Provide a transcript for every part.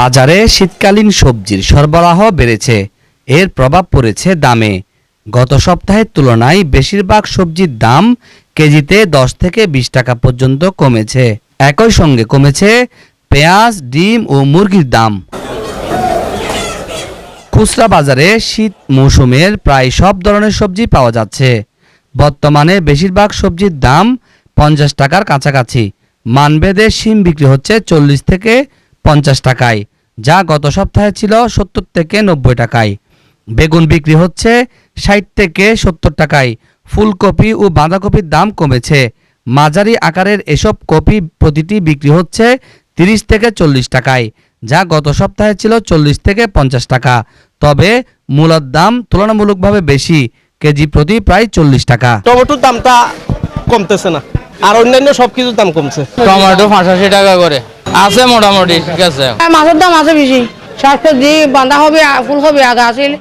বাজারে শীতকালীন সবজির সরবরাহ বেড়েছে, এর প্রভাব পড়েছে দামে। গত সপ্তাহের তুলনায় বেশিরভাগ সবজির দাম কেজিতে 10 থেকে 20 টাকা পর্যন্ত কমেছে। একই সঙ্গে কমেছে পেঁয়াজ, ডিম ও মুরগির দাম। খুচরা বাজারে শীত মৌসুমের প্রায় সব ধরনের সবজি পাওয়া যাচ্ছে। বর্তমানে বেশিরভাগ সবজির দাম 50 টাকার কাছাকাছি। মানভেদে শিম বিক্রি হচ্ছে 40 থেকে 50 টাকায়, যা গত সপ্তাহে ছিল 70 থেকে 90 টাকায়। বেগুন বিক্রি হচ্ছে 60 থেকে 70 টাকায়। ফুলকপি ও বাঁধাকপির দাম কমেছে। মাঝারি আকারের এসব কপি প্রতিটি বিক্রি হচ্ছে 30 থেকে 40 টাকায়, যা গত সপ্তাহে ছিল 40 থেকে 50 টাকা। তবে মূলার দাম তুলনামূলকভাবে বেশি, কেজি প্রতি প্রায় 40 টাকা। টমেটোর দামটা কমতেছে না, আর অন্যান্য সবকিছুর দাম কমছে। টমেটো 85 টাকা করে আছে, মোটামুটি ঠিক আছে। মাছের দাম আছে বেশি। শাকসবজি বাঁধাকপি, ফুলকপি আগে আছিল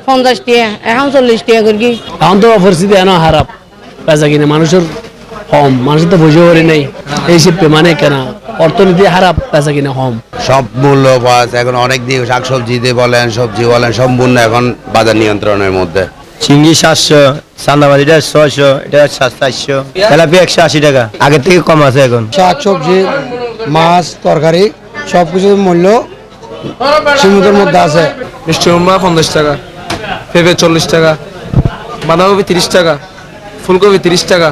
50 টাকা, এখন 40 টাকা করে। এখন তো পরিস্থিতি এনে খারাপ, বেচা কিনে মানুষের কম, মানুষের তো বুঝে পারি নাই এই শিল্পে, মানে কেনা অর্থনীতি খারাপ, বেচা কিনে কম। সব মূল্য পাওয়া এখন অনেক দিন শাকসবজিতে বলেন, সবজি বলেন, সম্পূর্ণ এখন বাজার নিয়ন্ত্রণের মধ্যে। চিংড়ি 700, চান্দামারিটা 600, এটা 400, তেলাপিয়া 180 টাকা, আগের থেকে কম আছে এখন। শাক সবজি, মাছ, তরকারি সবকিছুর মূল্য সীমিতের মধ্যে আছে। মিষ্টি কুমড়া 50 টাকা, পেঁপে 40 টাকা, বাঁধাকপি 30 টাকা, ফুলকপি 30 টাকা,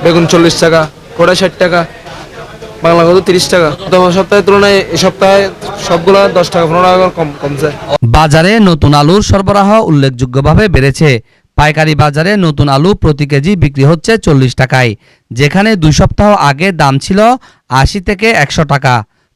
বেগুন 40 টাকা, কোড়া 60 টাকা, বাংলা কত 30 টাকা। গত সপ্তাহের তুলনায় এই সপ্তাহে সবগুলো 10 টাকা 15 টাকা কমছে। বাজারে নতুন আলুর সরবরাহ উল্লেখযোগ্যভাবে বেড়েছে। পাইকারি বাজারে নতুন আলু প্রতি কেজি বিক্রি হচ্ছে 40 টাকায়, যেখানে 2 সপ্তাহ আগে দাম ছিল 80 থেকে 100 টাকা।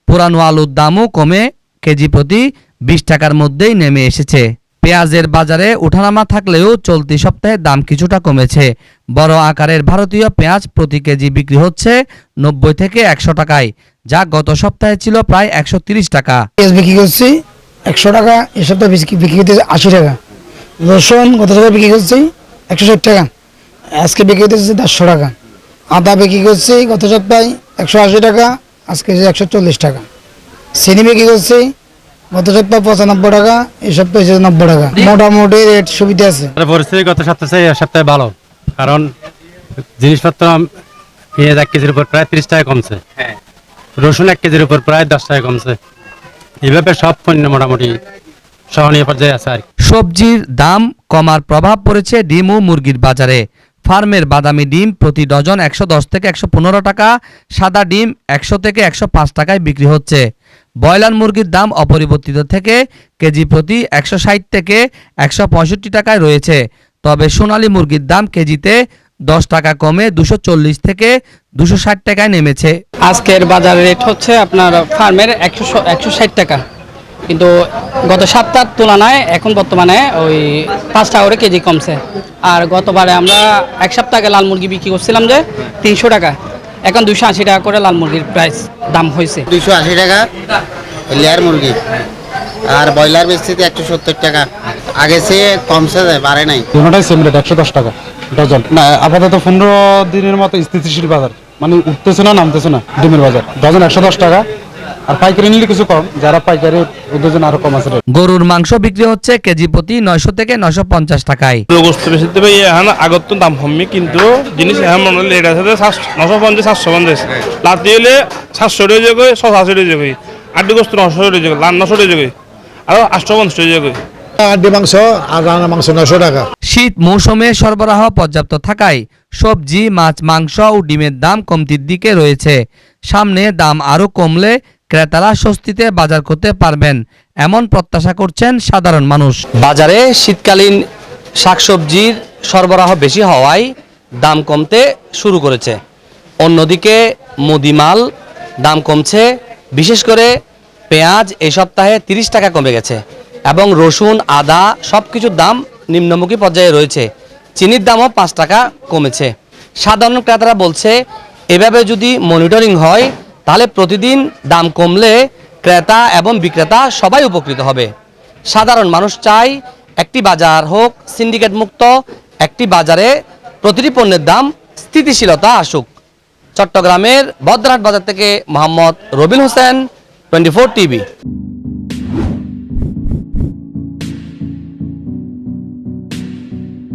পুরানো আলুর দামও কমে কেজি প্রতি 20 টাকার মধ্যেই নেমে এসেছে। পেঁয়াজের বাজারে ওঠানামা থাকলেও চলতি সপ্তাহে দাম কিছুটা কমেছে। বড় আকারের ভারতীয় পেঁয়াজ প্রতি কেজি বিক্রি হচ্ছে 90 থেকে 100 টাকায়, যা গত সপ্তাহে ছিল প্রায় 130 টাকা। পেঁয়াজ বিক্রি করছি 100 টাকা, এই সপ্তাহে বিক্রি করতেছে 80 টাকা। রসুন গত সপ্তাহে বিক্রি করছি 160 টাকা, আজকে বিক্রি করতেছে 150 টাকা। আদা বিক্রি করছি গত সপ্তাহে 180 টাকা, আজকে 140 টাকা। চিনি বিক্রি করছি গত সপ্তাহে 95 টাকা, এই সপ্তাহে 90 টাকা। মোটামুটি রেট সুবিধা আছে। পরিস্থিতি গত সপ্তাহে এই সপ্তাহে ভালো, কারণ জিনিসপত্র পেঁয়াজ 1 কেজির উপর প্রায় 30 টাকা কমছে, রসুন 1 কেজির উপর প্রায় 10 টাকা কমছে। এইভাবে সব পণ্য মোটামুটি সহনীয় পর্যায়ে আছে। আর সবজির দাম কমার প্রভাব পড়েছে ডিম ও মুরগির বাজারে। ফার্মের বাদামি ডিম প্রতি ডজন 110 থেকে 115 টাকা, সাদা ডিম 100 থেকে 105 টাকায় বিক্রি হচ্ছে। ব্রয়লার মুরগির দাম অপরিবর্তিত থেকে কেজি প্রতি 160 থেকে 165 টাকায় রয়েছে। তবে সোনালী মুরগির দাম কেজিতে 10 টাকা কমে 240 থেকে 260 টাকায় নেমেছে। আজকের বাজার রেট হচ্ছে আপনার ফার্মের 160 টাকা, কিন্তু গত সপ্তাহের তুলনায় এখন বর্তমানে ওই 5 টাকা করে কেজি কমছে। আর গতবারে আমরা 1 সপ্তাহ আগে লাল মুরগি বিক্রি করছিলাম যে 300 টাকা, এখন 280 টাকা করে লাল মুরগির প্রাইস দাম হয়েছে। 280 টাকা লেয়ার মুরগি, আর ব্রয়লার বেচছি 170 টাকা, আগে সে কমছে, বাড়ে নাই। দুটোটাই সেম রেট 110 টাকা ডজন। না, আপাতত 15 দিনের মতো স্থিতিশীল বাজার, মানে উঠতেছে না নামতেছে না। ডিমের বাজার ডজন 110 টাকা, আর পাইকারি নিলে কিছু কম, যারা পাইকারি ওদের জন্য আরো কম আছে। গরুর মাংস বিক্রি হচ্ছে কেজি প্রতি 900 থেকে 950 টাকায়। গোস্ত বেশি দেবে এখন আগত তো দাম কমবে, কিন্তু জিনিস এখন মনে লেট আছে 950 750, লাতি হলে 700 টাকা যাবে, 180 টাকা যাবে, আড্ডি গোস্ত 900 টাকা যাবে, লাল 900 টাকা যাবে, আর 850 টাকা যাবে। আড্ডি মাংস আর রান্না মাংস 900 টাকা। শীত মৌসুমে সরবরাহ পর্যাপ্ত থাকায় সবজি, মাছ, মাংস ও ডিমের দাম কমতির দিকে রয়েছে। সামনে দাম আরও কমলে ক্রেতারা স্বস্তিতে বাজার করতে পারবেন, এমন প্রত্যাশা করছেন সাধারণ মানুষ। বাজারে শীতকালীন শাকসবজির সরবরাহ বেশি হওয়ায় দাম কমতে শুরু করেছে। অন্যদিকে মুদিমাল দাম কমছে, বিশেষ করে পেঁয়াজ এই সপ্তাহে 30 টাকা কমে গেছে এবং রসুন, আদা সব কিছুর দাম নিম্নমুখী পর্যায়ে রয়েছে। চিনির দামও 5 টাকা কমেছে। সাধারণ ক্রেতারা বলছে, এভাবে যদি মনিটরিং হয় তাহলে প্রতিদিন দাম কমলে ক্রেতা এবং বিক্রেতা সবাই উপকৃত হবে। সাধারণ মানুষ চায় একটি বাজার হোক সিন্ডিকেট মুক্ত, একটি বাজারে প্রতিটি পণ্যের দাম স্থিতিশীলতা আসুক। চট্টগ্রামের বদ্রহাট বাজার থেকে মোহাম্মদ রবিন হোসেন, 24 টিভি।